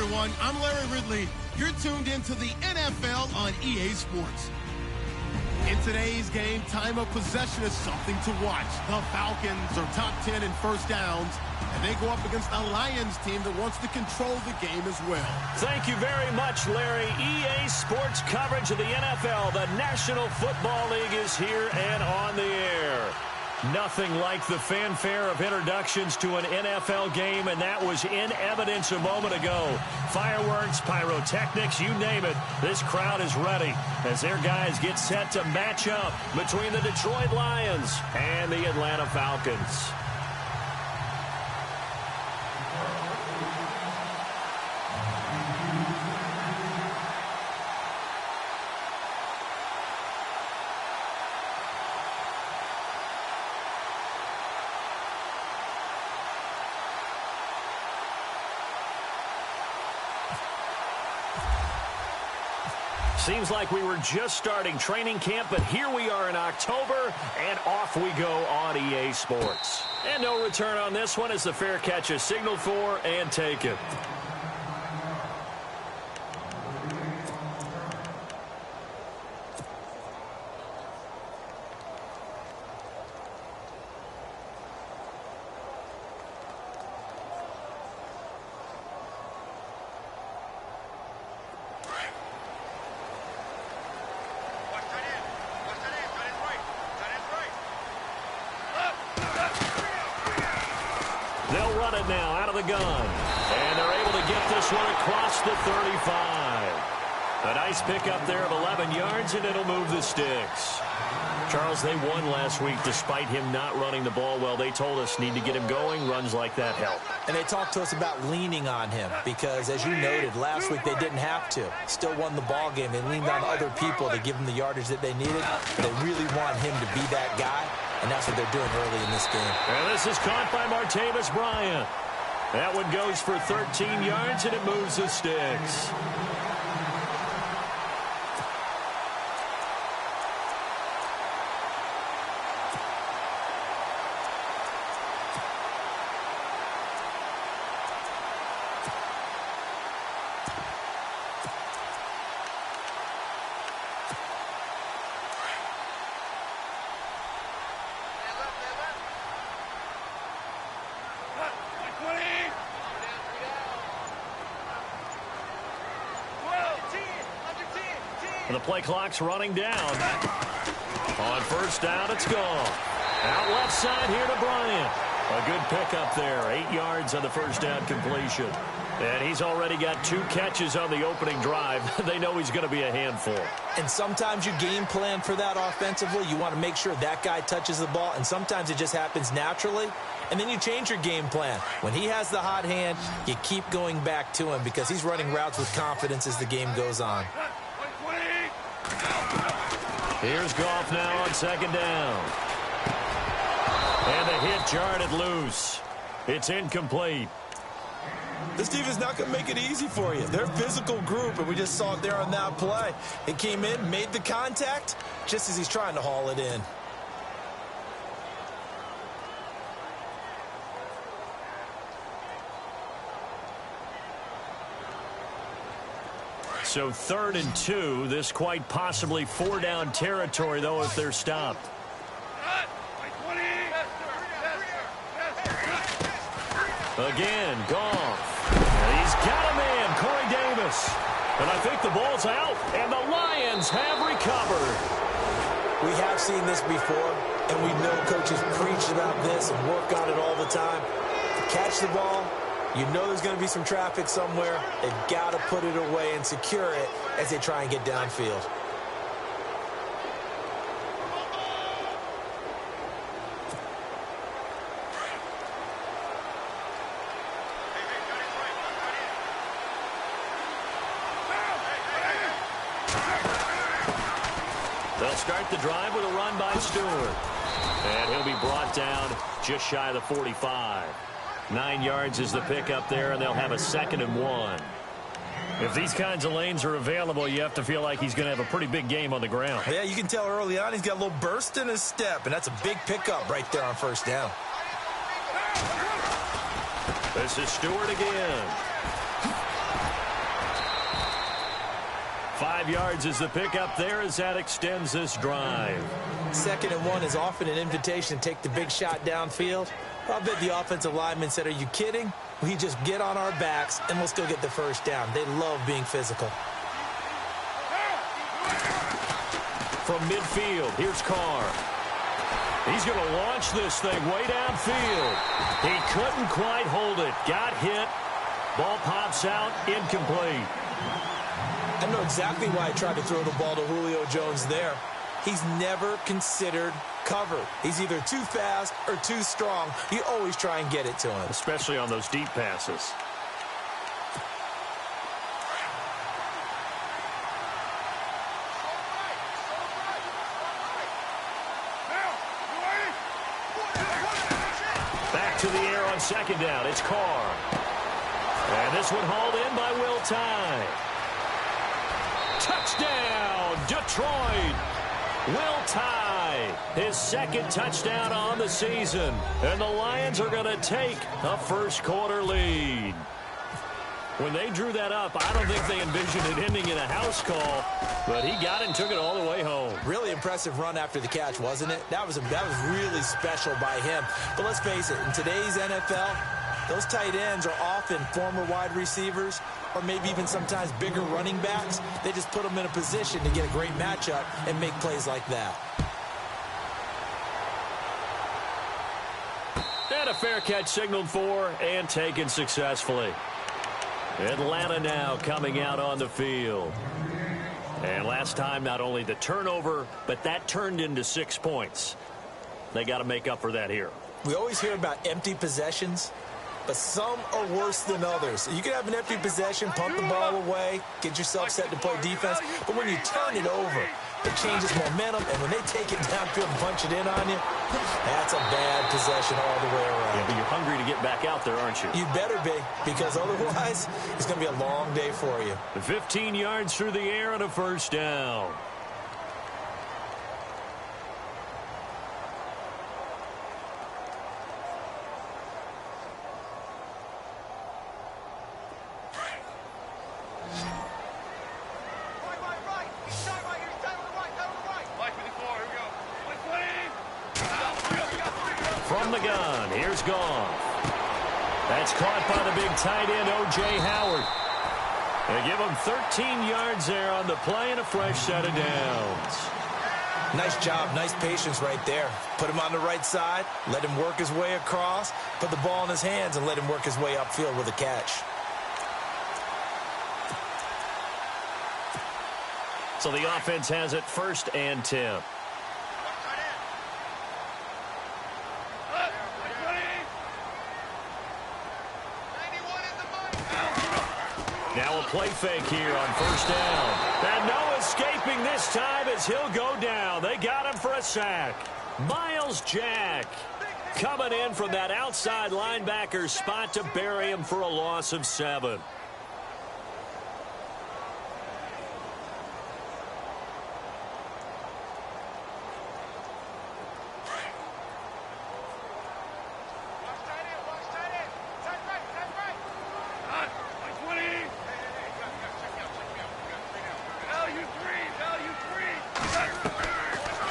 everyone. I'm Larry Ridley. You're tuned into the NFL on EA Sports. In today's game, time of possession is something to watch. The Falcons are top 10 in first downs, and they go up against a Lions team that wants to control the game as well. Thank you very much, Larry. EA Sports coverage of the NFL. The National Football League is here and on the air. Nothing like the fanfare of introductions to an NFL game, and that was in evidence a moment ago. Fireworks, pyrotechnics, you name it. This crowd is ready as their guys get set to match up between the Detroit Lions and the Atlanta Falcons. Seems like we were just starting training camp, but here we are in October, and off we go on EA Sports. And no return on this one as the fair catch is signaled for and taken. They'll run it now out of the gun. And they're able to get this one across the 35. A nice pickup there of 11 yards, and it'll move the sticks. Charles, they won last week despite him not running the ball well. They told us need to get him going. Runs like that help. And they talked to us about leaning on him because, as you noted, last week they didn't have to. Still won the ball game. They leaned on other people to give them the yardage that they needed. They really want him to be that guy, and that's what they're doing early in this game. And this is caught by Martavis Bryant. That one goes for 13 yards, and it moves the sticks. The play clock's running down. On first down, it's gone. Out left side here to Bryant. A good pickup there. 8 yards on the first down completion. And he's already got 2 catches on the opening drive. They know he's going to be a handful. And sometimes you game plan for that offensively. You want to make sure that guy touches the ball, and sometimes it just happens naturally. And then you change your game plan. When he has the hot hand, you keep going back to him because he's running routes with confidence as the game goes on. Here's Goff now on second down. And the hit jarred loose. It's incomplete. This defense is not going to make it easy for you. They're a physical group, and we just saw it there on that play. It came in, made the contact, just as he's trying to haul it in. So 3rd and 2. This quite possibly 4-down territory, though, if they're stopped. Again, Goff. He's got a man, Corey Davis. And I think the ball's out, and the Lions have recovered. We have seen this before, and we know coaches preach about this and work on it all the time. Catch the ball. You know there's going to be some traffic somewhere. They've got to put it away and secure it as they try and get downfield. They'll start the drive with a run by Stewart. And he'll be brought down just shy of the 45. 9 yards is the pickup there, and they'll have a 2nd and 1. If these kinds of lanes are available, you have to feel like he's going to have a pretty big game on the ground. Yeah, you can tell early on he's got a little burst in his step, and that's a big pickup right there on first down. This is Stewart again. 5 yards is the pickup there as that extends this drive. 2nd and 1 is often an invitation to take the big shot downfield. I bet the offensive lineman said, are you kidding? We just get on our backs and let's go get the first down. They love being physical. From midfield, here's Carr. He's going to launch this thing way downfield. He couldn't quite hold it. Got hit. Ball pops out, incomplete. I know exactly why I tried to throw the ball to Julio Jones there. He's never considered cover. He's either too fast or too strong. You always try and get it to him. Especially on those deep passes. Back to the air on 2nd down. It's Carr. And this one hauled in by Will Tye. Touchdown, Detroit. Will Tye, his 2nd touchdown on the season. And the Lions are going to take a first-quarter lead. When they drew that up, I don't think they envisioned it ending in a house call, but he got it and took it all the way home. Really impressive run after the catch, wasn't it? That was really special by him. But let's face it, in today's NFL, those tight ends are often former wide receivers or maybe even sometimes bigger running backs. They just put them in a position to get a great matchup and make plays like that. And a fair catch signaled for and taken successfully. Atlanta now coming out on the field. And last time, not only the turnover, but that turned into 6 points. They got to make up for that here. We always hear about empty possessions, but some are worse than others. You can have an empty possession, pump the ball away, get yourself set to play defense, but when you turn it over, it changes momentum, and when they take it downfield and punch it in on you, that's a bad possession all the way around. Yeah, but you're hungry to get back out there, aren't you? You better be, because otherwise, it's going to be a long day for you. 15 yards through the air and a first down. From the gun, here's Goff. That's caught by the big tight end, O.J. Howard. They give him 13 yards there on the play and a fresh set of downs. Nice job, nice patience right there. Put him on the right side, let him work his way across, put the ball in his hands, and let him work his way upfield with a catch. So the offense has it 1st and 10. Now a play fake here on 1st down. And no escaping this time as he'll go down. They got him for a sack. Miles Jack coming in from that outside linebacker spot to bury him for a loss of 7.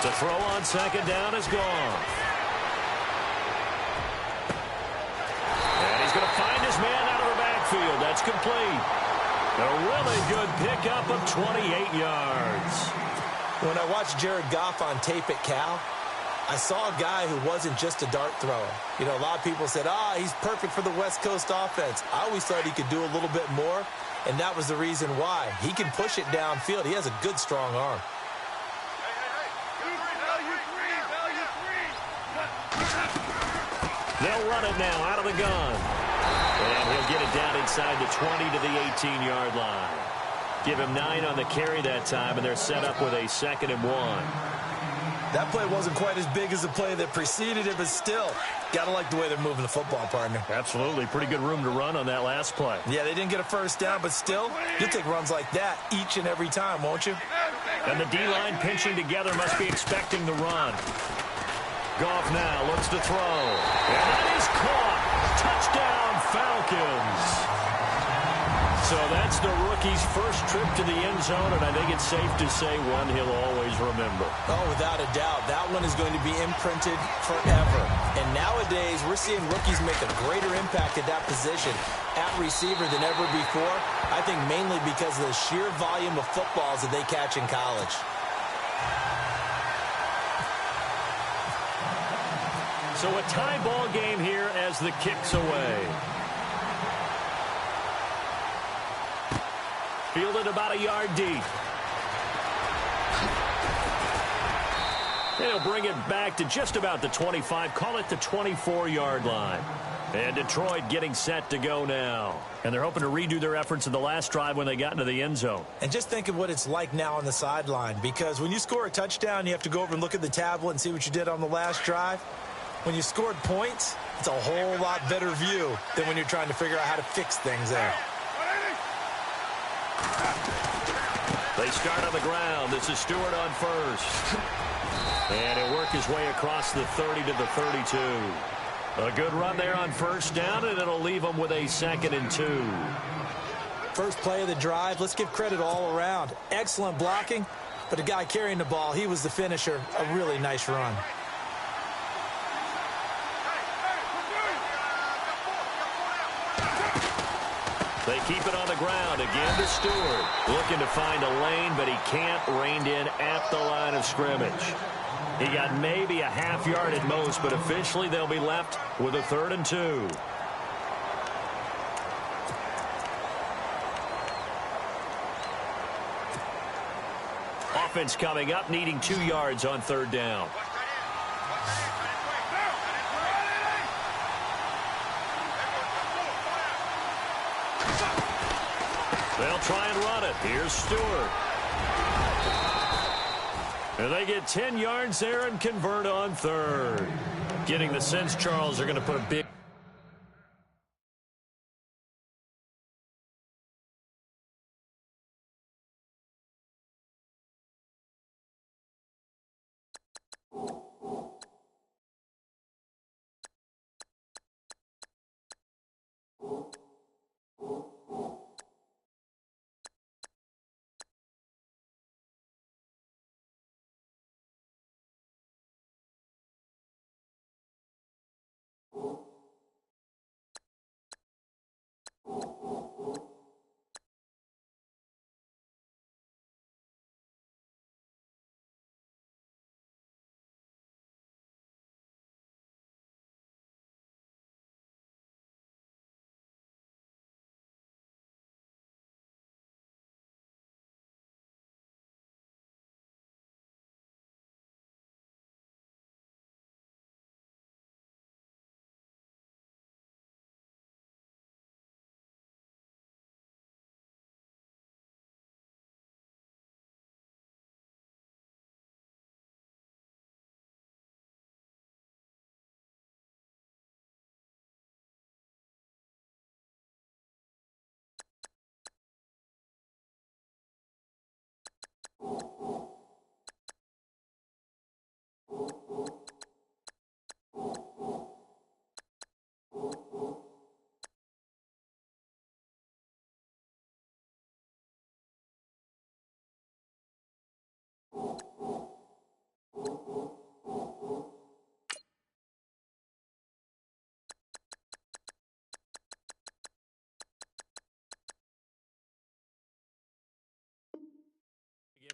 To throw on 2nd down is gone. And he's going to find his man out of the backfield. That's complete. A really good pickup of 28 yards. When I watched Jared Goff on tape at Cal, I saw a guy who wasn't just a dart thrower. You know, a lot of people said, he's perfect for the West Coast offense. I always thought he could do a little bit more, and that was the reason why. He can push it downfield. He has a good, strong arm. They'll run it now out of the gun. And he'll get it down inside the 20 to the 18-yard line. Give him 9 on the carry that time, and they're set up with a 2nd and 1. That play wasn't quite as big as the play that preceded it, but still, got to like the way they're moving the football, partner. Absolutely. Pretty good room to run on that last play. Yeah, they didn't get a first down, but still, you'll take runs like that each and every time, won't you? And the D-line pinching together must be expecting the run. Goff now looks to throw. And that is caught. Touchdown, Falcons. So that's the rookie's first trip to the end zone, and I think it's safe to say one he'll always remember. Oh, without a doubt. That one is going to be imprinted forever. And nowadays, we're seeing rookies make a greater impact at that position at receiver than ever before. I think mainly because of the sheer volume of footballs that they catch in college. So a tie ball game here as the kick's away. Fielded about a yard deep. They'll bring it back to just about the 25. Call it the 24-yard line. And Detroit getting set to go now. And they're hoping to redo their efforts in the last drive when they got into the end zone. And just think of what it's like now on the sideline. Because when you score a touchdown, you have to go over and look at the tablet and see what you did on the last drive. When you scored points, it's a whole lot better view than when you're trying to figure out how to fix things there. They start on the ground. This is Stewart on first. And he'll work his way across the 30 to the 32. A good run there on first down, and it'll leave them with a 2nd and 2. First play of the drive, let's give credit all around. Excellent blocking, but the guy carrying the ball, he was the finisher. A really nice run. They keep it on the ground. Again to Stewart. Looking to find a lane, but he can't. Reined in at the line of scrimmage. He got maybe a half yard at most, but officially they'll be left with a 3rd and 2. Offense coming up, needing 2 yards on 3rd down. They'll try and run it. Here's Stewart. And they get 10 yards there and convert on 3rd. Getting the sense, Charles, they're going to put a big...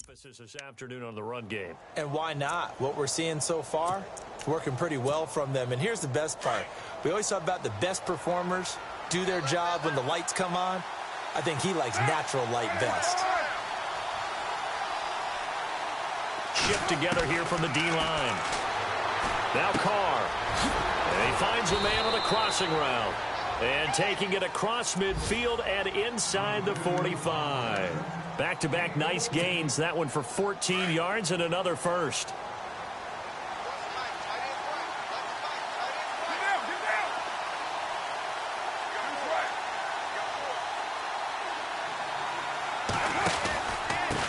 Emphasis this afternoon on the run game. And why not? What we're seeing so far, working pretty well from them. And here's the best part. We always talk about the best performers do their job when the lights come on. I think he likes natural light best. Shift together here from the D-line. Now Carr. And he finds a man on a crossing route. And taking it across midfield and inside the 45. Back-to-back nice gains. That one for 14 yards and another first.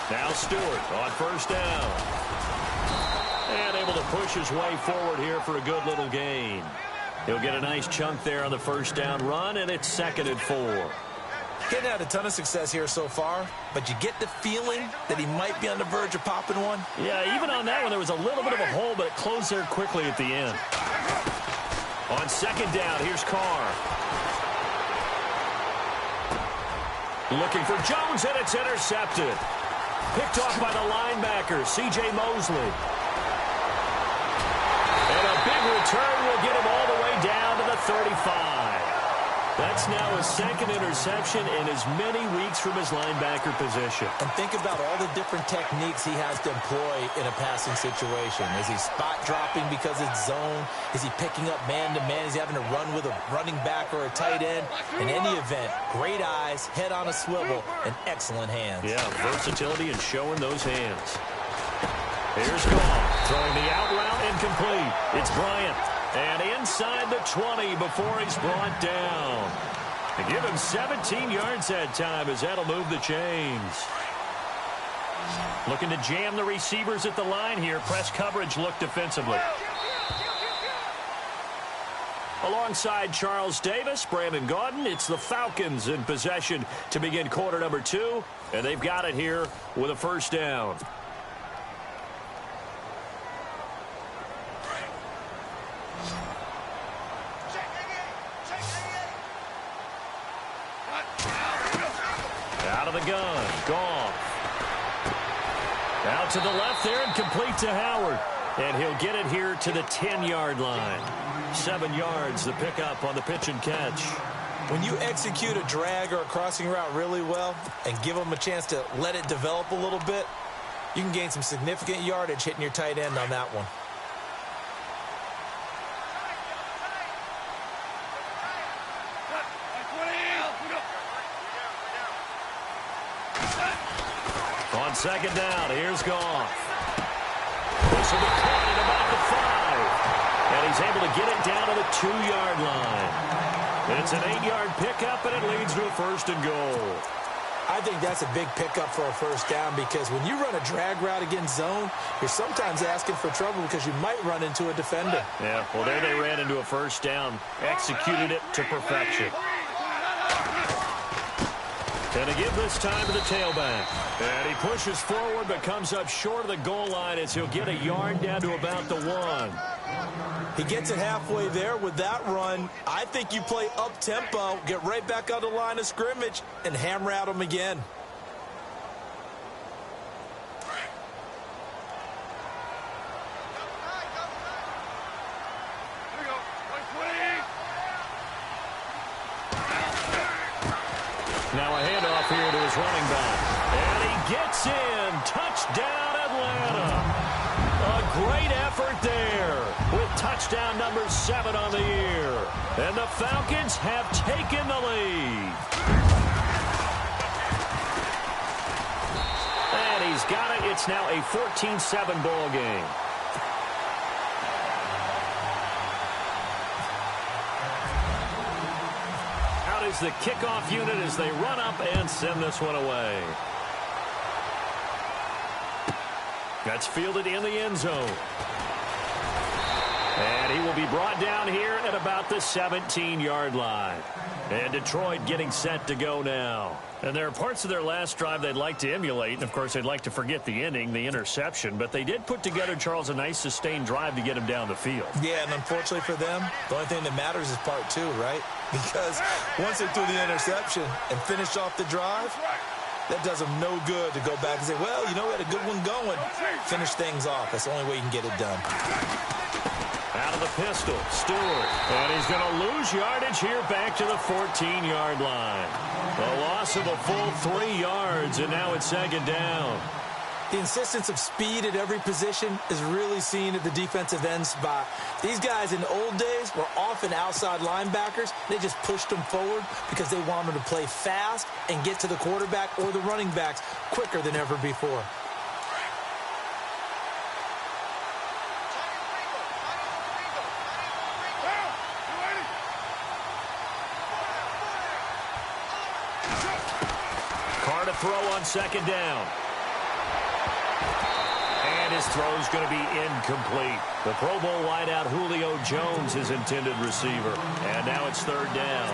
Now Stewart on first down. And able to push his way forward here for a good little gain. He'll get a nice chunk there on the first down run, and it's 2nd and 4. He hadn't had a ton of success here so far, but you get the feeling that he might be on the verge of popping one. Yeah, even on that one, there was a little bit of a hole, but it closed there quickly at the end. On second down, here's Carr. Looking for Jones, and it's intercepted. Picked off by the linebacker, C.J. Mosley. And a big return will get him all the way down to the 35. That's now his second interception in as many weeks from his linebacker position. And think about all the different techniques he has to employ in a passing situation. Is he spot dropping because it's zone? Is he picking up man-to-man? Is he having to run with a running back or a tight end? In any event, great eyes, head on a swivel, and excellent hands. Yeah, versatility and showing those hands. Here's Goff, throwing the out route incomplete. It's Bryant. And inside the 20 before he's brought down. They give him 17 yards that time as that'll move the chains. Looking to jam the receivers at the line here. Press coverage look defensively. Alongside Charles Davis, Brandon Gaudin, it's the Falcons in possession to begin quarter number 2. And they've got it here with a first down. Out of the gun, Goff. Out to the left there and complete to Howard. And he'll get it here to the 10-yard line. 7 yards, the pickup on the pitch and catch. When you execute a drag or a crossing route really well and give them a chance to let it develop a little bit, you can gain some significant yardage hitting your tight end on that one. On second down, here's Goff. This will be caught at about the 5. And he's able to get it down to the 2-yard line. It's an 8-yard pickup, and it leads to a first and goal. I think that's a big pickup for a first down because when you run a drag route against zone, you're sometimes asking for trouble because you might run into a defender. Yeah, well, there they ran into a first down, executed it to perfection. Gonna give this time to the tailback. And he pushes forward but comes up short of the goal line as he'll get a yard down to about the 1. He gets it halfway there with that run. I think you play up-tempo, get right back on the line of scrimmage, and hammer at him again. Now a handoff here to his running back. And he gets in. Touchdown, Atlanta. A great effort there with touchdown number 7 on the year. And the Falcons have taken the lead. And he's got it. It's now a 14-7 ball game. Is the kickoff unit as they run up and send this one away. That's fielded in the end zone. And he will be brought down here at about the 17-yard line. And Detroit getting set to go now. And there are parts of their last drive they'd like to emulate. And, of course, they'd like to forget the ending, the interception. But they did put together, Charles, a nice sustained drive to get him down the field. Yeah, and unfortunately for them, the only thing that matters is part 2, right? Because once they threw the interception and finished off the drive, that does them no good to go back and say, well, you know, we had a good one going. Finish things off. That's the only way you can get it done. Out of the pistol, Stewart. And he's going to lose yardage here back to the 14-yard line. A loss of a full 3 yards, and now it's second down. The insistence of speed at every position is really seen at the defensive end spot. These guys in the old days were often outside linebackers. They just pushed them forward because they wanted them to play fast and get to the quarterback or the running backs quicker than ever before. Carr to throw on second down. And his throw's going to be incomplete. The Pro Bowl wideout Julio Jones, his intended receiver. And now it's third down.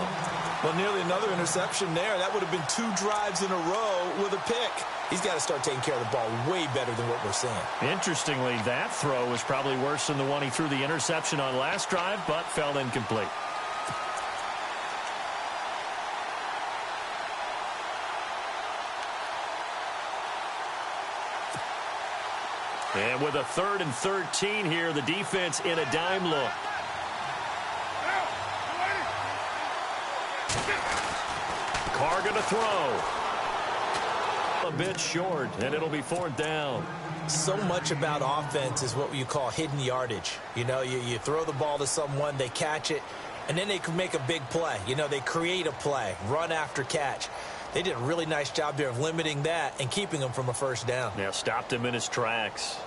Well, nearly another interception there. That would have been 2 drives in a row with a pick. He's got to start taking care of the ball way better than what we're seeing. Interestingly, that throw was probably worse than the one he threw the interception on last drive, but fell incomplete. And with a 3rd and 13 here, the defense in a dime look. Carr going to throw. A bit short, and it'll be 4th down. So much about offense is what you call hidden yardage. You know, you throw the ball to someone, they catch it, and then they can make a big play. You know, they create a play, run after catch. They did a really nice job there of limiting that and keeping him from a 1st down. Yeah, stopped him in his tracks.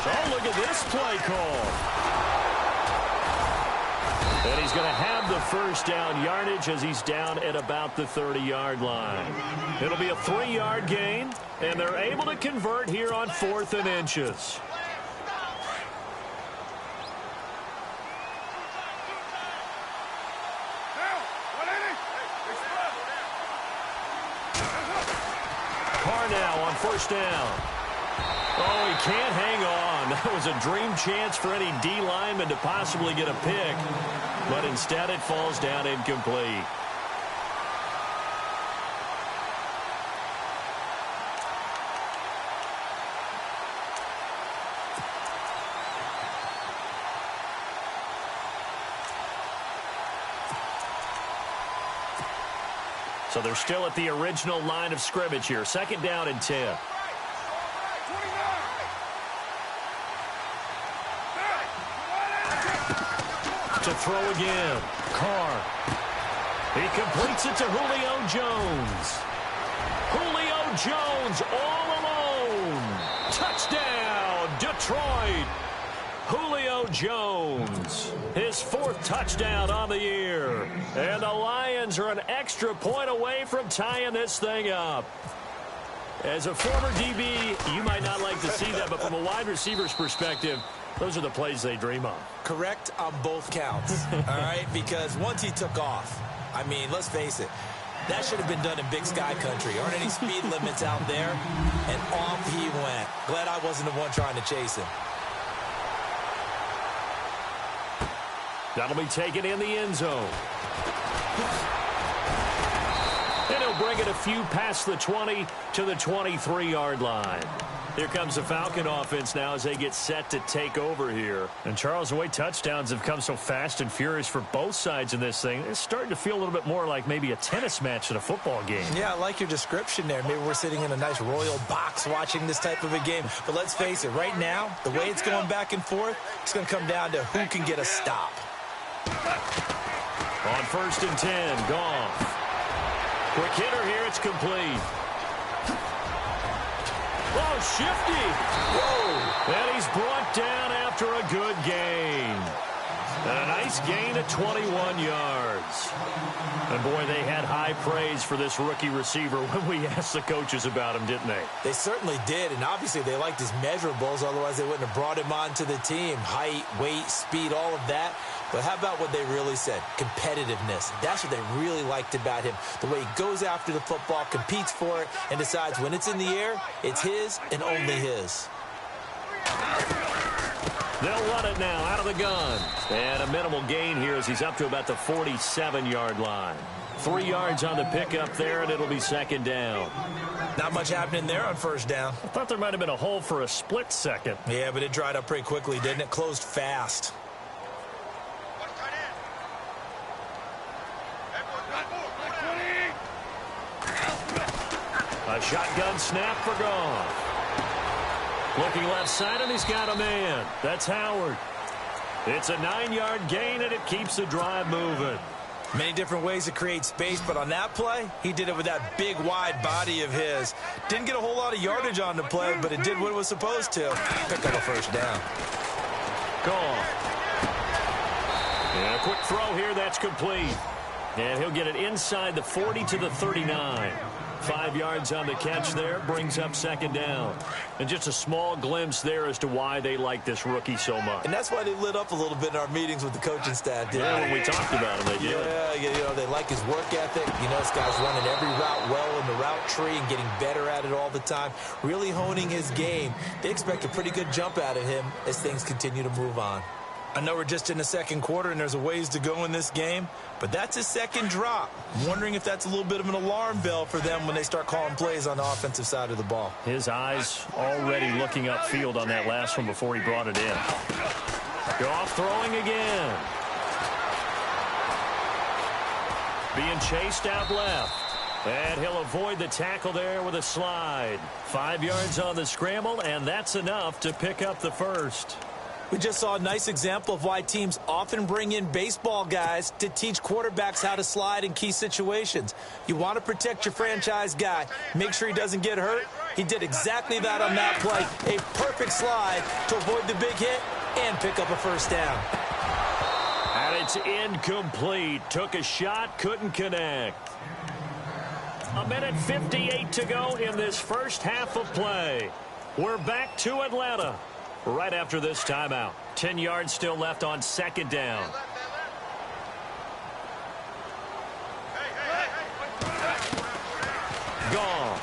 Oh, look at this play call. And he's going to have the 1st down yardage as he's down at about the 30-yard line. It'll be a 3-yard gain, and they're able to convert here on 4th and inches. Carr now on 1st down. Oh, he can't hang on. That was a dream chance for any D lineman to possibly get a pick, but instead it falls down incomplete. So they're still at the original line of scrimmage here. 2nd down and 10. To throw again. Carr. He completes it to Julio Jones. Julio Jones all alone. Touchdown, Detroit. Julio Jones, his 4th touchdown on the year. And the Lions are an extra point away from tying this thing up. As a former DB, you might not like to see that, but from a wide receiver's perspective, those are the plays they dream of. Correct on both counts, all right? Because once he took off, I mean, let's face it, that should have been done in Big Sky country. Aren't any speed limits out there? And off he went. Glad I wasn't the one trying to chase him. That'll be taken in the end zone. And he'll bring it a few past the 20 to the 23-yard line. Here comes the Falcon offense now as they get set to take over here. And, Charles, the way touchdowns have come so fast and furious for both sides in this thing, it's starting to feel a little bit more like maybe a tennis match than a football game. Yeah, I like your description there. Maybe we're sitting in a nice royal box watching this type of a game. But let's face it, right now, the way it's going back and forth, it's going to come down to who can get a stop. On 1st and 10, Goff. Quick hitter here, it's complete. Oh, shifty. Whoa. And he's brought down after a good gain. And a nice gain of 21 yards. And, boy, they had high praise for this rookie receiver when we asked the coaches about him, didn't they? They certainly did, and obviously they liked his measurables, otherwise they wouldn't have brought him onto the team. Height, weight, speed, all of that. But how about what they really said? Competitiveness. That's what they really liked about him. The way he goes after the football, competes for it, and decides when it's in the air, it's his and only his. They'll run it now out of the gun. And a minimal gain here as he's up to about the 47-yard line. 3 yards on the pickup there, and it'll be 2nd down. Not much happening there on 1st down. I thought there might have been a hole for a split second. Yeah, but it dried up pretty quickly, didn't it? Closed fast. A shotgun snap for Goff. Looking left side, and he's got a man. That's Howard. It's a 9-yard gain, and it keeps the drive moving. Many different ways to create space, but on that play, he did it with that big, wide body of his. Didn't get a whole lot of yardage on the play, but it did what it was supposed to. Pick up a 1st down. Goff. And a quick throw here, that's complete. And he'll get it inside the 40 to the 39. 5 yards on the catch there, brings up second down. And just a small glimpse there as to why they like this rookie so much. And that's why they lit up a little bit in our meetings with the coaching staff. Yeah, when we talked about him, they did. Yeah, they like his work ethic. This guy's running every route well in the route tree and getting better at it all the time, really honing his game. They expect a pretty good jump out of him as things continue to move on. I know we're just in the second quarter and there's a ways to go in this game, but that's his second drop. I'm wondering if that's a little bit of an alarm bell for them when they start calling plays on the offensive side of the ball. His eyes already looking upfield on that last one before he brought it in. Goff throwing again. Being chased out left. And he'll avoid the tackle there with a slide. 5 yards on the scramble, and that's enough to pick up the first. We just saw a nice example of why teams often bring in baseball guys to teach quarterbacks how to slide in key situations. You want to protect your franchise guy. Make sure he doesn't get hurt. He did exactly that on that play. A perfect slide to avoid the big hit and pick up a first down. And it's incomplete. Took a shot, couldn't connect. 1:58 to go in this first half of play. We're back to Atlanta right after this timeout. 10 yards still left on second down. Goff.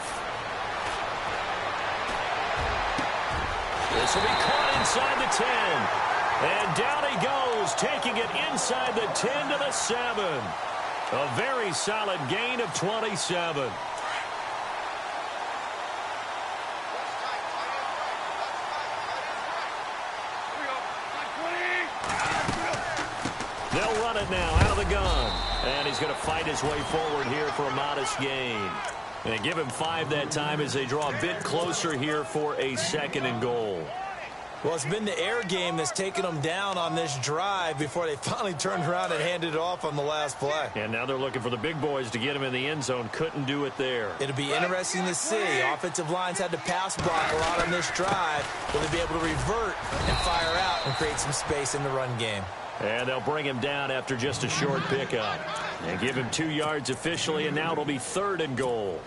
This will be caught inside the 10. And down he goes, taking it inside the 10 to the 7. A very solid gain of 27. They'll run it now out of the gun. And he's going to fight his way forward here for a modest gain. And give him 5 that time as they draw a bit closer here for a second and goal. Well, it's been the air game that's taken them down on this drive before they finally turned around and handed it off on the last play. And now they're looking for the big boys to get him in the end zone. Couldn't do it there. It'll be interesting to see. Offensive lines had to pass block a lot on this drive. Will they be able to revert and fire out and create some space in the run game? And they'll bring him down after just a short pickup. And give him 2 yards officially, and now it'll be third and goal.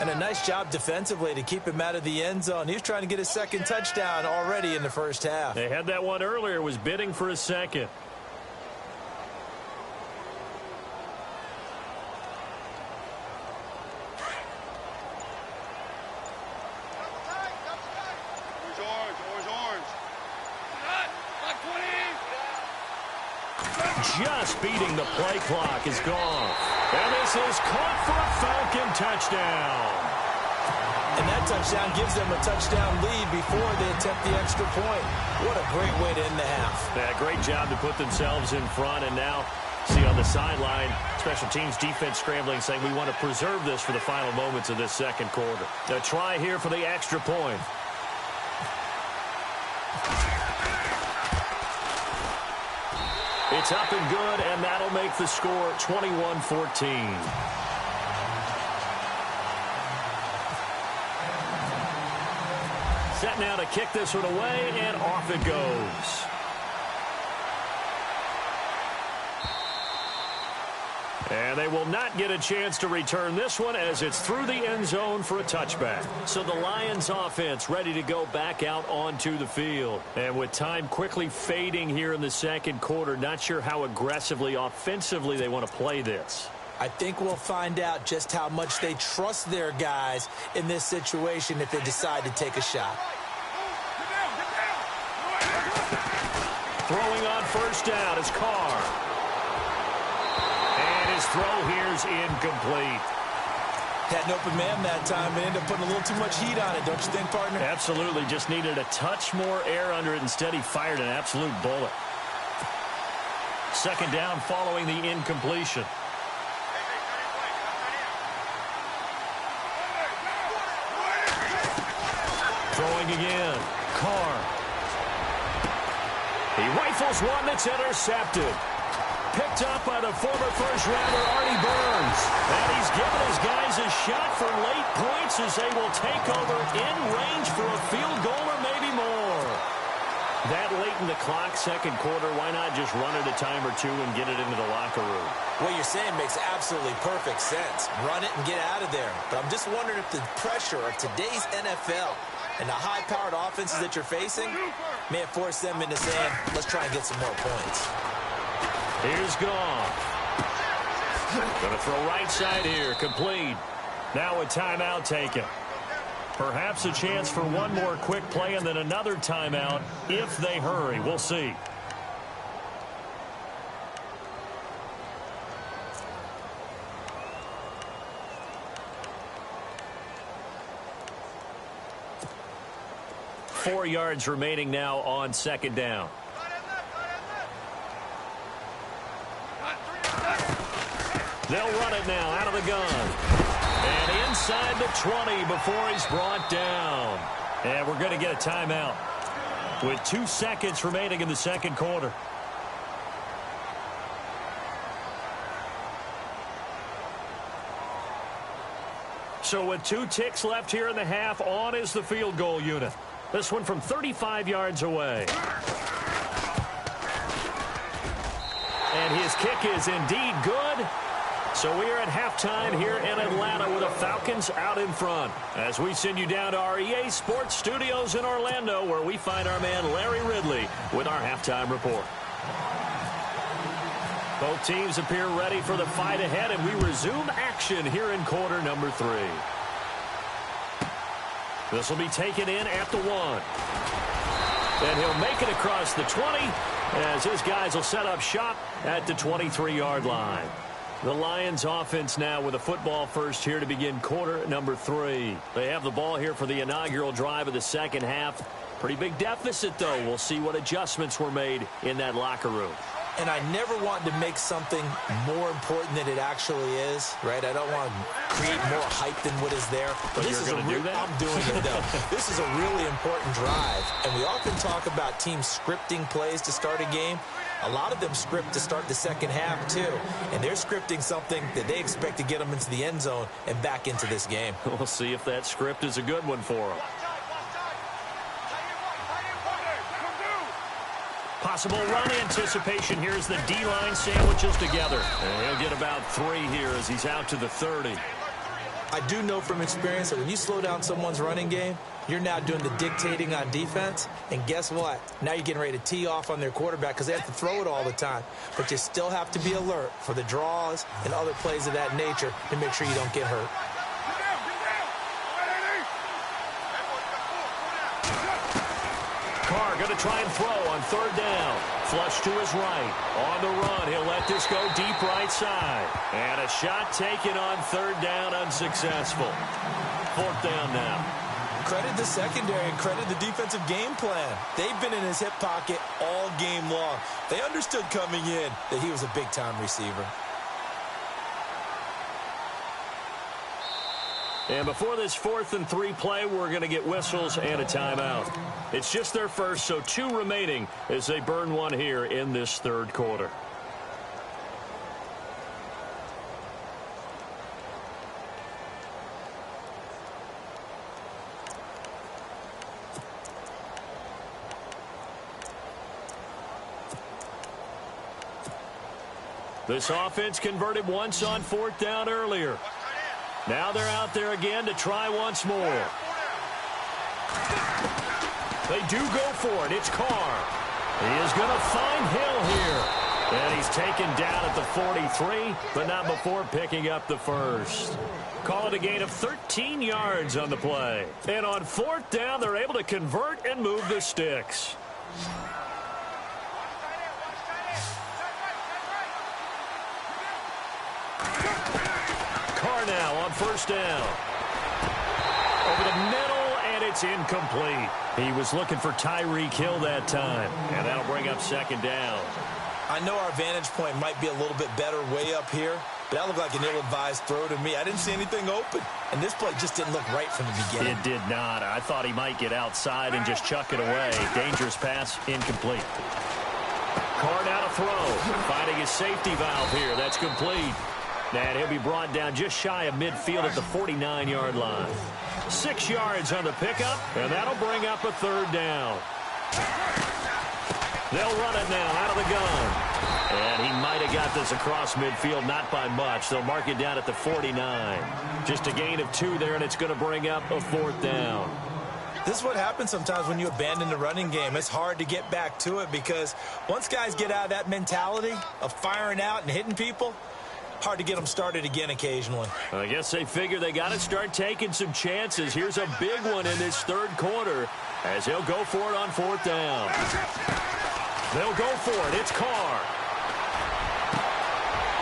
And a nice job defensively to keep him out of the end zone. He was trying to get his second touchdown already in the first half. They had that one earlier, was bidding for a second. Just beating the play clock is gone. And this is caught for a Falcon touchdown. And that touchdown gives them a touchdown lead before they attempt the extra point. What a great way to end the half. Yeah, great job to put themselves in front. And now, see on the sideline, special teams defense scrambling, saying we want to preserve this for the final moments of this second quarter. A try here for the extra point. It's up and good, and that'll make the score 21-14. Set now to kick this one away, and off it goes. And they will not get a chance to return this one as it's through the end zone for a touchback. So the Lions offense ready to go back out onto the field. And with time quickly fading here in the second quarter, not sure how aggressively, offensively they want to play this. I think we'll find out just how much they trust their guys in this situation if they decide to take a shot. Throwing on first down is Carr. His throw here's incomplete. Had an open man that time, but ended up putting a little too much heat on it, don't you think, partner? Absolutely. Just needed a touch more air under it. Instead, he fired an absolute bullet. Second down following the incompletion. Throwing again. Carr. He rifles one that's intercepted. Picked up by the former first-rounder Artie Burns. And he's given his guys a shot for late points as they will take over in range for a field goal or maybe more. That late in the clock, second quarter, why not just run it a time or two and get it into the locker room? What you're saying makes absolutely perfect sense. Run it and get out of there. But I'm just wondering if the pressure of today's NFL and the high-powered offenses that you're facing may have forced them into saying, let's try and get some more points. Here's Goff. Going to throw right side here. Complete. Now a timeout taken. Perhaps a chance for one more quick play and then another timeout if they hurry. We'll see. Four yards remaining now on second down. They'll run it now out of the gun. And inside the 20 before he's brought down. And we're going to get a timeout with 2 seconds remaining in the second quarter. So with 2 ticks left here in the half, on is the field goal unit. This one from 35 yards away. And his kick is indeed good. So we are at halftime here in Atlanta with the Falcons out in front. As we send you down to our EA Sports Studios in Orlando, where we find our man Larry Ridley with our halftime report. Both teams appear ready for the fight ahead, and we resume action here in quarter number 3. This will be taken in at the 1. And he'll make it across the 20 as his guys will set up shop at the 23-yard line. The Lions offense now with a football first here to begin quarter number 3. They have the ball here for the inaugural drive of the second half. Pretty big deficit, though. We'll see what adjustments were made in that locker room. And I never want to make something more important than it actually is, right? I don't want to create more hype than what is there. But this is do that? I'm doing it, though. This is a really important drive. And we often talk about teams scripting plays to start a game. A lot of them script to start the second half, too. And they're scripting something that they expect to get them into the end zone and back into this game. We'll see if that script is a good one for them. Possible run anticipation. Here's the D-line sandwiches together. And he'll get about 3 here as he's out to the 30. I do know from experience that when you slow down someone's running game, you're now doing the dictating on defense. And guess what? Now you're getting ready to tee off on their quarterback because they have to throw it all the time. But you still have to be alert for the draws and other plays of that nature to make sure you don't get hurt. Carr going to try and throw on third down. Flush to his right. On the run, he'll let this go deep right side. And a shot taken on third down, unsuccessful. Fourth down now. Credit the secondary and credit the defensive game plan. They've been in his hip pocket all game long. They understood coming in that he was a big-time receiver. And before this 4th and 3 play, we're going to get whistles and a timeout. It's just their first, so 2 remaining as they burn one here in this third quarter. This offense converted once on 4th down earlier. Now they're out there again to try once more. They do go for it. It's Carr. He is going to find Hill here. And he's taken down at the 43, but not before picking up the first. Call it a gain of 13 yards on the play. And on 4th down, they're able to convert and move the sticks. Carr now on first down. Over the middle, and it's incomplete. He was looking for Tyreek Hill that time, and that'll bring up second down. I know our vantage point might be a little bit better way up here, but that looked like an ill-advised throw to me. I didn't see anything open, and this play just didn't look right from the beginning. It did not. I thought he might get outside and just chuck it away. Dangerous pass, incomplete. Carr now to throw, finding his safety valve here. That's complete. And he'll be brought down just shy of midfield at the 49-yard line. 6 yards on the pickup, and that'll bring up a third down. They'll run it now out of the gun. And he might have got this across midfield, not by much. They'll mark it down at the 49. Just a gain of 2 there, and it's going to bring up a 4th down. This is what happens sometimes when you abandon the running game. It's hard to get back to it because once guys get out of that mentality of firing out and hitting people, hard to get them started again occasionally. I guess they figure they got to start taking some chances. Here's a big one in this 3rd quarter as he'll go for it on 4th down. They'll go for it. It's Carr.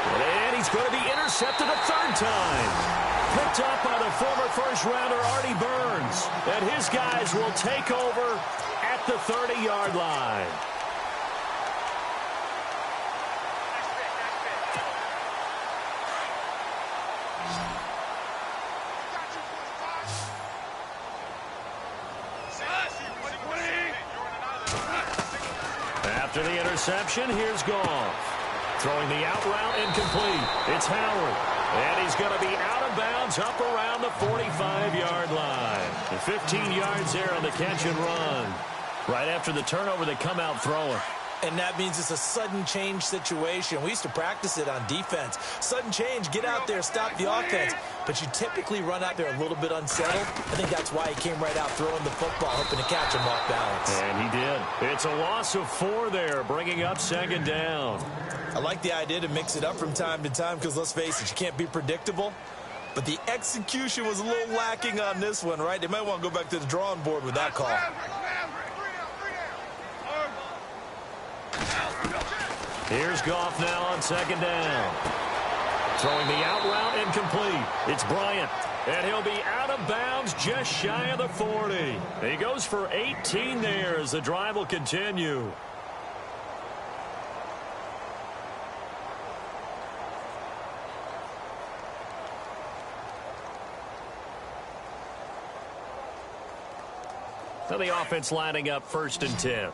And he's going to be intercepted a 3rd time. Picked up by the former first-rounder Artie Burns. And his guys will take over at the 30-yard line. After the interception, here's Goff. Throwing the out route incomplete. It's Howard. And he's going to be out of bounds up around the 45-yard line. And 15 yards there on the catch and run. Right after the turnover, they come out throwing. And that means it's a sudden change situation. We used to practice it on defense. Sudden change, get out there, stop the offense. But you typically run out there a little bit unsettled. I think that's why he came right out throwing the football, hoping to catch him off balance. And he did. It's a loss of 4 there, bringing up 2nd down. I like the idea to mix it up from time to time because, let's face it, you can't be predictable. But the execution was a little lacking on this one, right? They might want to go back to the drawing board with that call. Here's Goff now on 2nd down. Throwing the out route incomplete. It's Bryant. And he'll be out of bounds just shy of the 40. He goes for 18 there as the drive will continue. So the offense lining up 1st and 10.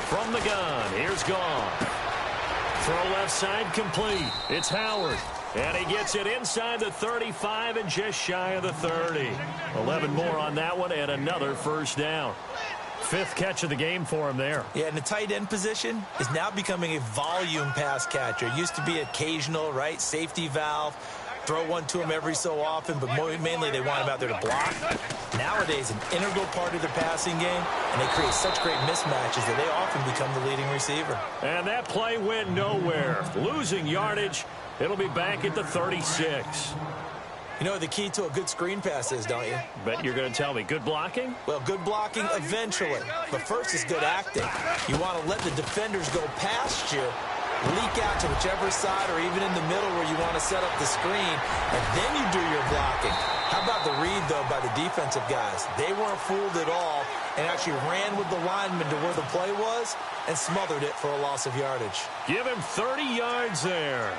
From the gun, here's Goff. Throw left side complete. It's Howard. And he gets it inside the 35 and just shy of the 30. 11 more on that one and another 1st down. 5th catch of the game for him there. Yeah, and the tight end position is now becoming a volume pass catcher. It used to be occasional, right? Safety valve. Throw one to him every so often, but mainly they want him out there to block. Nowadays, an integral part of the passing game, and they create such great mismatches that they often become the leading receiver. And that play went nowhere. Losing yardage. It'll be back at the 36. You know what the key to a good screen pass is, don't you? Bet you're going to tell me. Good blocking? Well, good blocking eventually. But first is good acting. You want to let the defenders go past you, leak out to whichever side or even in the middle where you want to set up the screen, and then you do your blocking. How about the read, though, by the defensive guys? They weren't fooled at all and actually ran with the lineman to where the play was and smothered it for a loss of yardage. Give him 30 yards there.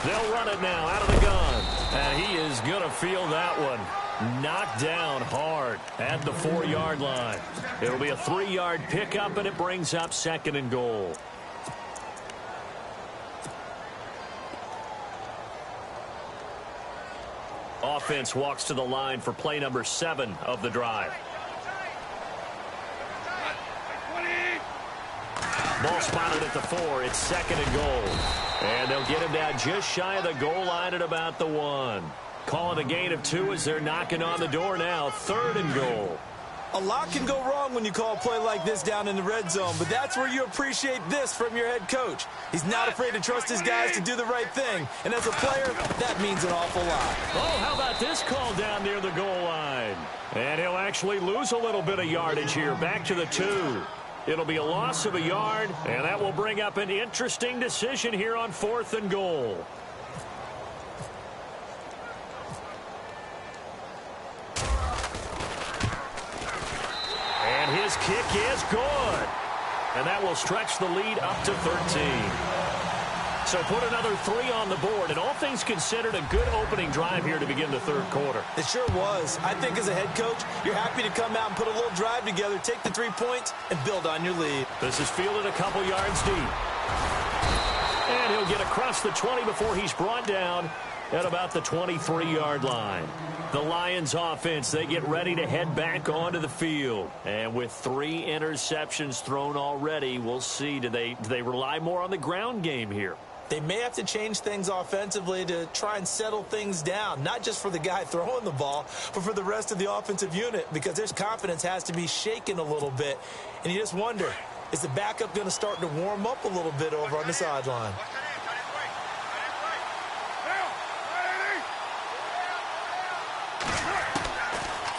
They'll run it now out of the gun. And he is going to feel that one. Knocked down hard at the 4-yard line. It'll be a 3-yard pickup, and it brings up 2nd and goal. Offense walks to the line for play number 7 of the drive. Ball spotted at the 4. It's 2nd and goal. And they'll get him down just shy of the goal line at about the 1. Calling a gain of 2 as they're knocking on the door now. 3rd and goal. A lot can go wrong when you call a play like this down in the red zone, but that's where you appreciate this from your head coach. He's not afraid to trust his guys to do the right thing, and as a player, that means an awful lot. Oh, how about this call down near the goal line? And he'll actually lose a little bit of yardage here, back to the 2. It'll be a loss of a yard, and that will bring up an interesting decision here on 4th and goal. And his kick is good. And that will stretch the lead up to 13. So put another 3 on the board, and all things considered, a good opening drive here to begin the 3rd quarter. It sure was. I think as a head coach, you're happy to come out and put a little drive together, take the 3 points, and build on your lead. This is fielded a couple yards deep. And he'll get across the 20 before he's brought down at about the 23-yard line. The Lions offense, they get ready to head back onto the field. And with 3 interceptions thrown already, we'll see, do they rely more on the ground game here? They may have to change things offensively to try and settle things down, not just for the guy throwing the ball, but for the rest of the offensive unit, because their confidence has to be shaken a little bit. And you just wonder, is the backup going to start to warm up a little bit over on the sideline?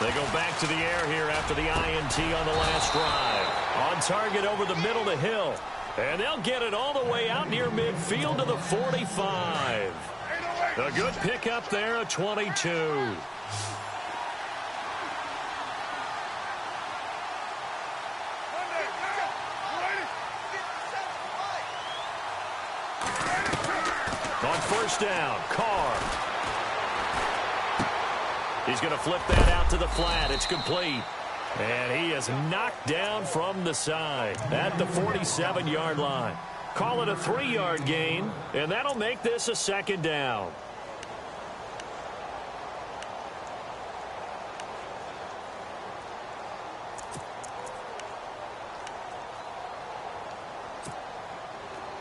They go back to the air here after the INT on the last drive. On target over the middle to Hill. And they'll get it all the way out near midfield to the 45. A good pickup there at 22. On first down, Carr. He's going to flip that out to the flat. It's complete. And he is knocked down from the side at the 47-yard line. Call it a 3-yard gain, and that'll make this a second down.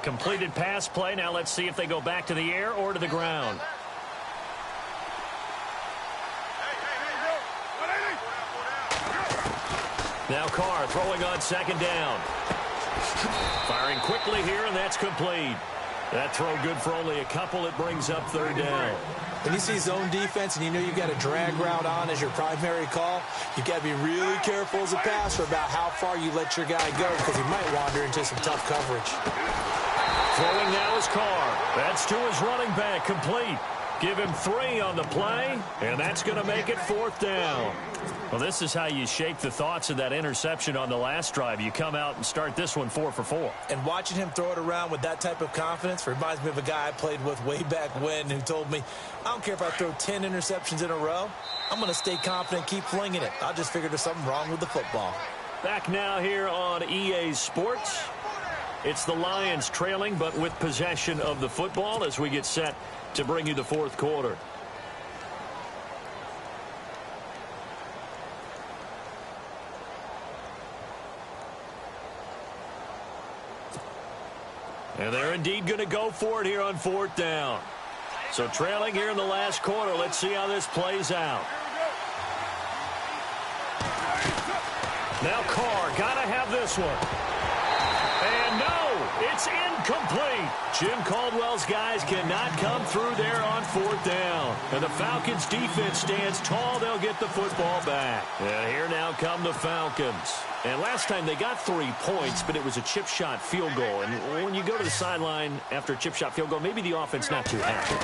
Completed pass play. Now let's see if they go back to the air or to the ground. Now Carr throwing on second down. Firing quickly here, and that's complete. That throw good for only a couple. It brings up third down. When you see zone defense and you know you've got a drag route on as your primary call, you've got to be really careful as a passer about how far you let your guy go, because he might wander into some tough coverage. Throwing now is Carr. That's to his running back, complete. Give him 3 on the play, and that's going to make it fourth down. Well, this is how you shake the thoughts of that interception on the last drive. You come out and start this one 4 for 4. And watching him throw it around with that type of confidence reminds me of a guy I played with way back when who told me, I don't care if I throw 10 interceptions in a row. I'm going to stay confident, keep flinging it. I just figured there's something wrong with the football. Back now here on EA Sports. It's the Lions trailing, but with possession of the football as we get set to bring you the fourth quarter. And they're indeed going to go for it here on fourth down. So trailing here in the last quarter. Let's see how this plays out. Now Carr, got to have this one. And no, it's incomplete. Jim Caldwell's guys cannot come through there on fourth down. And the Falcons defense stands tall. They'll get the football back. And here now come the Falcons. And last time they got 3 points, but it was a chip shot field goal. And when you go to the sideline after a chip shot field goal, maybe the offense not too happy.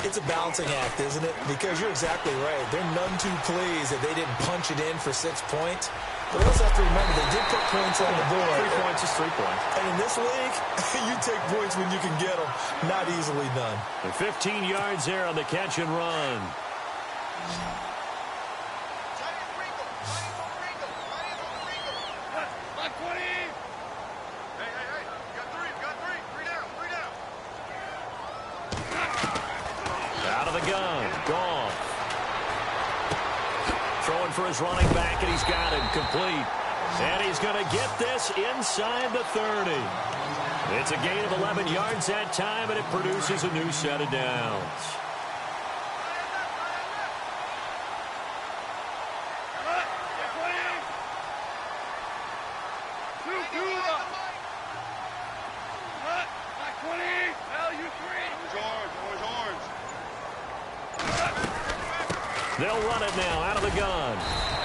It's a balancing act, isn't it? Because you're exactly right. They're none too pleased that they didn't punch it in for 6 points. But we also have to remember, they did put points on the board. 3 points is 3 points. And in this league, you take points when you can get them. Not easily done. And 15 yards there on the catch and run. Out of the gun. Gone. Throwing for his running back, and he's got him complete. And he's going to get this inside the 30. It's a gain of 11 yards that time, and it produces a new set of downs. They'll run it now out of the gun.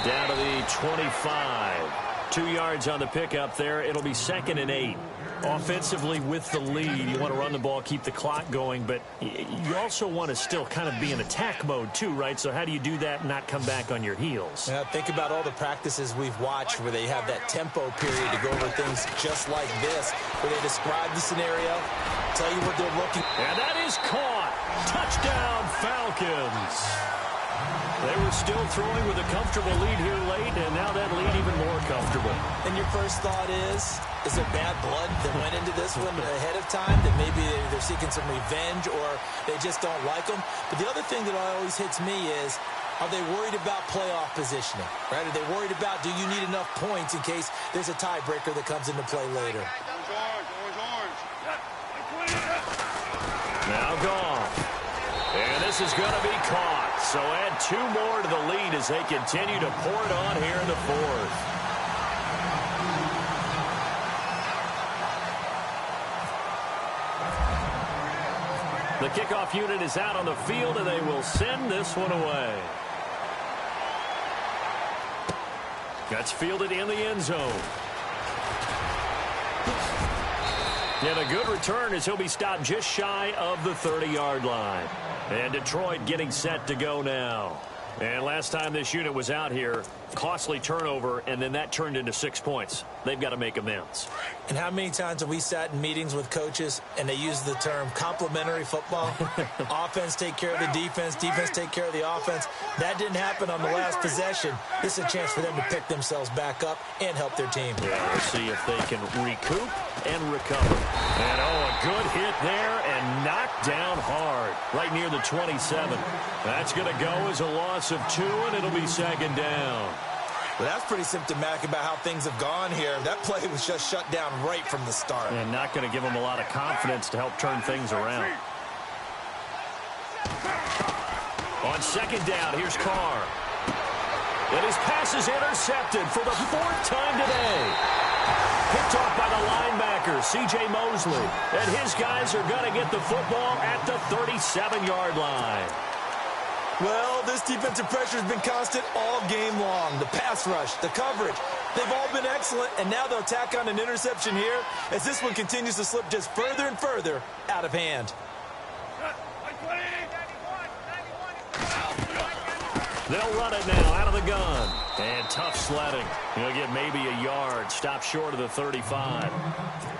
Down to the 25. 2 yards on the pickup there. It'll be 2nd and 8. Offensively with the lead, you want to run the ball, keep the clock going, but you also want to still kind of be in attack mode too, right? So how do you do that and not come back on your heels? Yeah, think about all the practices we've watched where they have that tempo period to go over things just like this, where they describe the scenario, tell you what they're looking. And that is caught. Touchdown, Falcons. They were still throwing with a comfortable lead here late, and now that lead even more comfortable. And your first thought is there bad blood that went into this one ahead of time, that maybe they're seeking some revenge or they just don't like them? But the other thing that always hits me is, are they worried about playoff positioning, right? Are they worried about, do you need enough points in case there's a tiebreaker that comes into play later? Now gone. And this is going to be caught. So add 2 more to the lead as they continue to pour it on here in the fourth. The kickoff unit is out on the field, and they will send this one away. That's fielded in the end zone. And a good return as he'll be stopped just shy of the 30-yard line. And Detroit getting set to go now. And last time this unit was out here, costly turnover, and then that turned into 6 points. They've got to make amends. And how many times have we sat in meetings with coaches and they use the term complementary football? Offense take care of the defense, defense take care of the offense. That didn't happen on the last possession. This is a chance for them to pick themselves back up and help their team. Yeah, we'll see if they can recoup and recover. And, a good hit there and knocked down hard right near the 27. That's going to go as a loss of 2, and it'll be second down. Well, that's pretty symptomatic about how things have gone here. That play was just shut down right from the start. And not going to give them a lot of confidence to help turn things around. On second down, here's Carr. And his pass is intercepted for the 4th time today. Picked off by the linebacker, C.J. Mosley. And his guys are going to get the football at the 37-yard line. Well, this defensive pressure has been constant all game long. The pass rush, the coverage, they've all been excellent, and now they'll tack on an interception here as this one continues to slip just further and further out of hand. They'll run it now out of the gun. And tough sledding. He'll get maybe a yard. Stop short of the 35.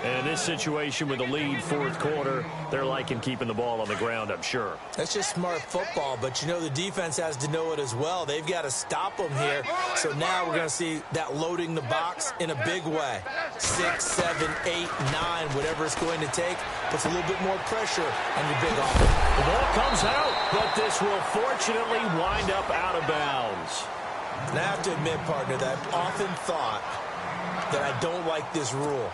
And in this situation with the lead 4th quarter, they're liking keeping the ball on the ground, I'm sure. That's just smart football, but you know the defense has to know it as well. They've got to stop them here. So now we're going to see that loading the box in a big way. 6, 7, 8, 9, whatever it's going to take, puts a little bit more pressure on your big offense. The ball comes out, but this will fortunately wind up out of bounds. And I have to admit, partner, that I've often thought that I don't like this rule,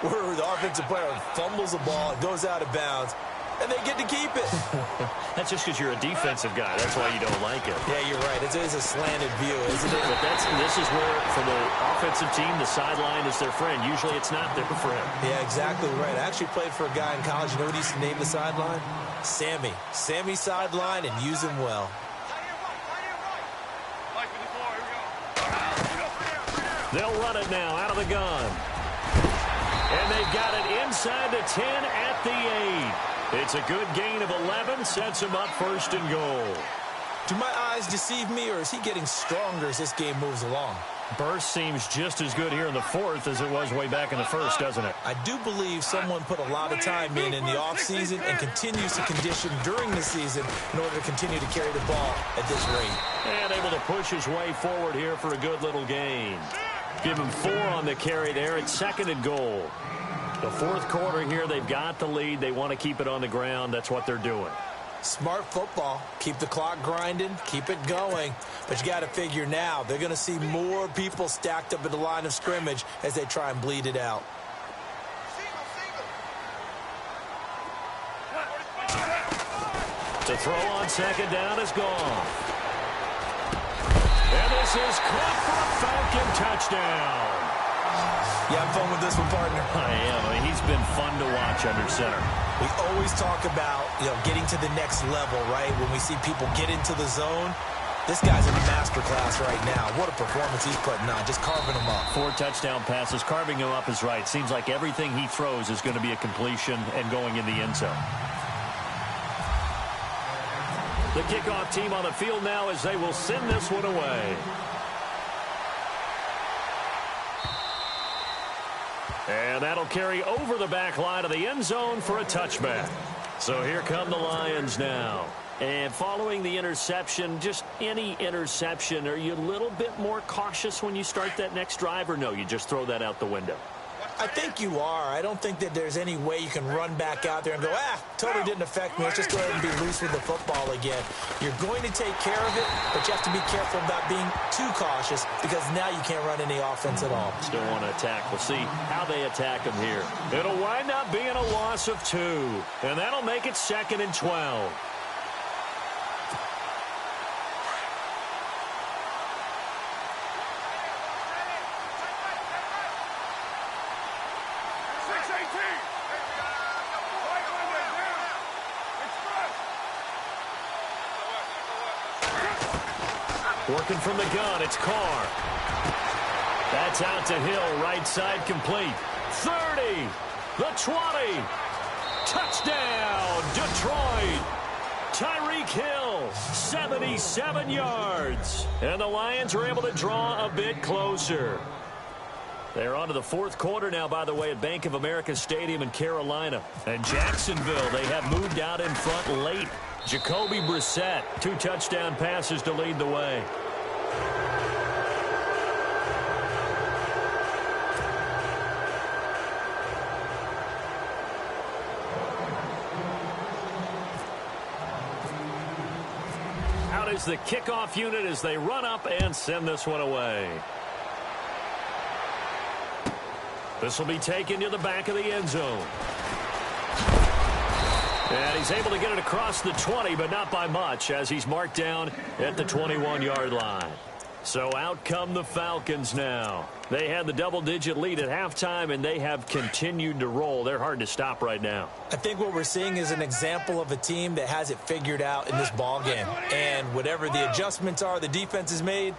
where the offensive player fumbles the ball, it goes out of bounds, and they get to keep it. That's just because you're a defensive guy. That's why you don't like it. Yeah, you're right. It is a slanted view, isn't it? But this is where, for the offensive team, the sideline is their friend. Usually it's not their friend. Yeah, exactly right. I actually played for a guy in college. You know what he used to name the sideline? Sammy. Sammy sideline, and use him well. They'll run it now out of the gun. And they've got it inside the 10 at the 8. It's a good gain of 11, sets him up 1st and goal. Do my eyes deceive me, or is he getting stronger as this game moves along? Burst seems just as good here in the 4th as it was way back in the 1st, doesn't it? I do believe someone put a lot of time in the offseason and continues to condition during the season in order to continue to carry the ball at this rate. And able to push his way forward here for a good little gain. Give him 4 on the carry there. It's 2nd and goal. The 4th quarter here, they've got the lead. They want to keep it on the ground. That's what they're doing. Smart football. Keep the clock grinding. Keep it going. But you got to figure now, they're going to see more people stacked up at the line of scrimmage as they try and bleed it out. To throw on 2nd down is gone. And this is caught for a Falcon touchdown. You have fun with this one, partner? I am. I mean, he's been fun to watch under center. We always talk about, getting to the next level, right? When we see people get into the zone, this guy's in a masterclass right now. What a performance he's putting on, just carving them up. 4 touchdown passes. Carving him up is right. Seems like everything he throws is going to be a completion and going in the end zone. The kickoff team on the field now as they will send this one away. And that'll carry over the back line of the end zone for a touchback. So here come the Lions now. And following the interception, just any interception, are you a little bit more cautious when you start that next drive, or no, you just throw that out the window? I think you are. I don't think that there's any way you can run back out there and go, totally didn't affect me. Let's just go ahead and be loose with the football again. You're going to take care of it, but you have to be careful about being too cautious because now you can't run any offense at all. Still want to attack. We'll see how they attack him here. It'll wind up being a loss of 2, and that'll make it 2nd and 12. Working from the gun, it's Carr. That's out to Hill, right side complete. 30, the 20. Touchdown, Detroit. Tyreek Hill, 77 yards. And the Lions are able to draw a bit closer. They're on to the 4th quarter now, by the way, at Bank of America Stadium in Carolina. And Jacksonville, they have moved out in front late. Jacoby Brissett, 2 touchdown passes to lead the way. Out is the kickoff unit as they run up and send this one away. This will be taken to the back of the end zone. And he's able to get it across the 20, but not by much, as he's marked down at the 21-yard line. So out come the Falcons now. They had the double-digit lead at halftime, and they have continued to roll. They're hard to stop right now. I think what we're seeing is an example of a team that has it figured out in this ball game. And whatever the adjustments are the defense has made,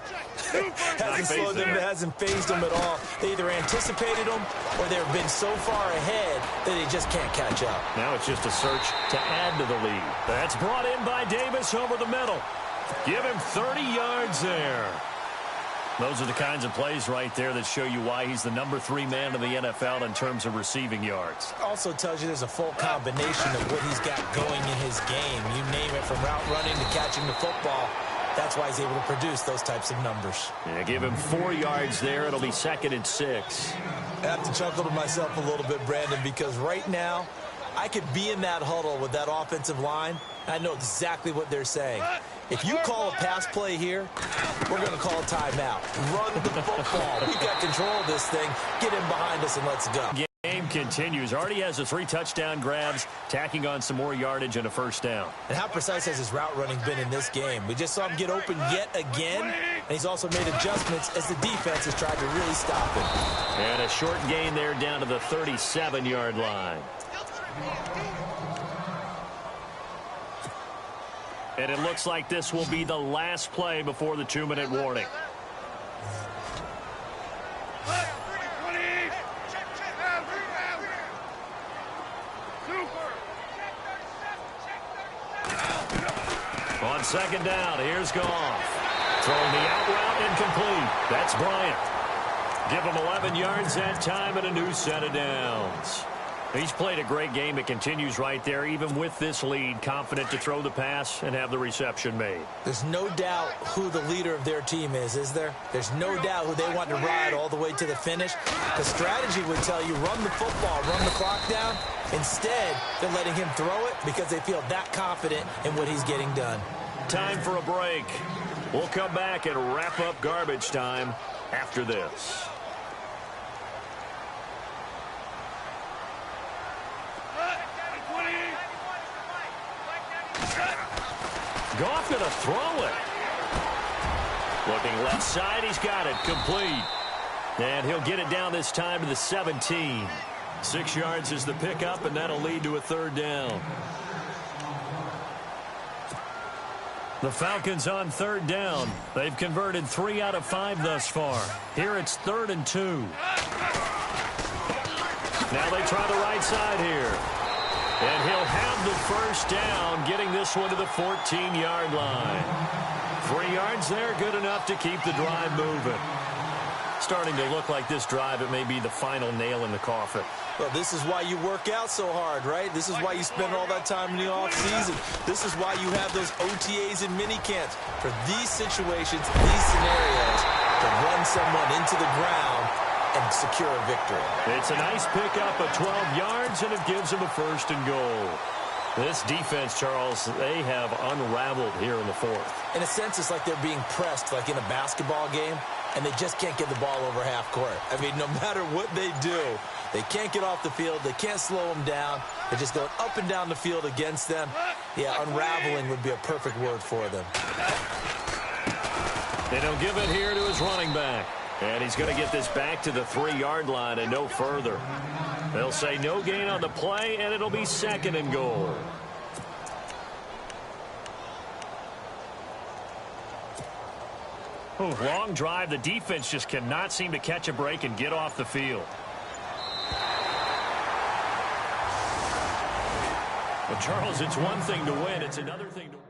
hasn't slowed them, hasn't phased them at all. They either anticipated them or they've been so far ahead that they just can't catch up. Now it's just a search to add to the lead. That's brought in by Davis over the middle. Give him 30 yards there. Those are the kinds of plays right there that show you why he's the number 3 man in the NFL in terms of receiving yards. Also tells you there's a full combination of what he's got going in his game. You name it, from route running to catching the football. That's why he's able to produce those types of numbers. Yeah, give him 4 yards there. It'll be 2nd and 6. I have to chuckle to myself a little bit, Brandon, because right now I could be in that huddle with that offensive line. I know exactly what they're saying. If you call a pass play here, we're going to call a timeout. Run the football. We've got control of this thing. Get in behind us and let's go. Game continues. Already has the 3 touchdown grabs, tacking on some more yardage and a first down. And how precise has his route running been in this game? We just saw him get open yet again, and he's also made adjustments as the defense has tried to really stop him. And a short gain there down to the 37-yard line. And it looks like this will be the last play before the 2-minute warning. On 2nd down, here's Goff. Throwing the out route incomplete. That's Bryant. Give him 11 yards that time and a new set of downs. He's played a great game. It continues right there, even with this lead, confident to throw the pass and have the reception made. There's no doubt who the leader of their team is there? There's no doubt who they want to ride all the way to the finish. The strategy would tell you run the football, run the clock down. Instead, they're letting him throw it because they feel that confident in what he's getting done. Time for a break. We'll come back and wrap up garbage time after this. Goff going to throw it. Looking left side, he's got it. Complete. And he'll get it down this time to the 17. 6 yards is the pickup, and that'll lead to a 3rd down. The Falcons on 3rd down. They've converted 3 out of 5 thus far. Here it's 3rd and 2. Now they try the right side here. And he'll have the first down, getting this one to the 14-yard line. 3 yards there, good enough to keep the drive moving. starting to look like this drive, it may be the final nail in the coffin. Well, this is why you work out so hard, right? This is why you spend all that time in the offseason. This is why you have those OTAs and mini camps. For these situations, these scenarios, to run someone into the ground and secure a victory. It's a nice pickup of 12 yards, and it gives them a 1st and goal. This defense, Charles, they have unraveled here in the 4th. In a sense, it's like they're being pressed like in a basketball game, and they just can't get the ball over half court. I mean, no matter what they do, they can't get off the field. They can't slow them down. They're just going up and down the field against them. Yeah, unraveling would be a perfect word for them. They don't give it here to his running back. And he's going to get this back to the 3-yard line and no further. They'll say no gain on the play, and it'll be 2nd and goal. Long drive. The defense just cannot seem to catch a break and get off the field. But Charles, it's one thing to win. It's another thing to win.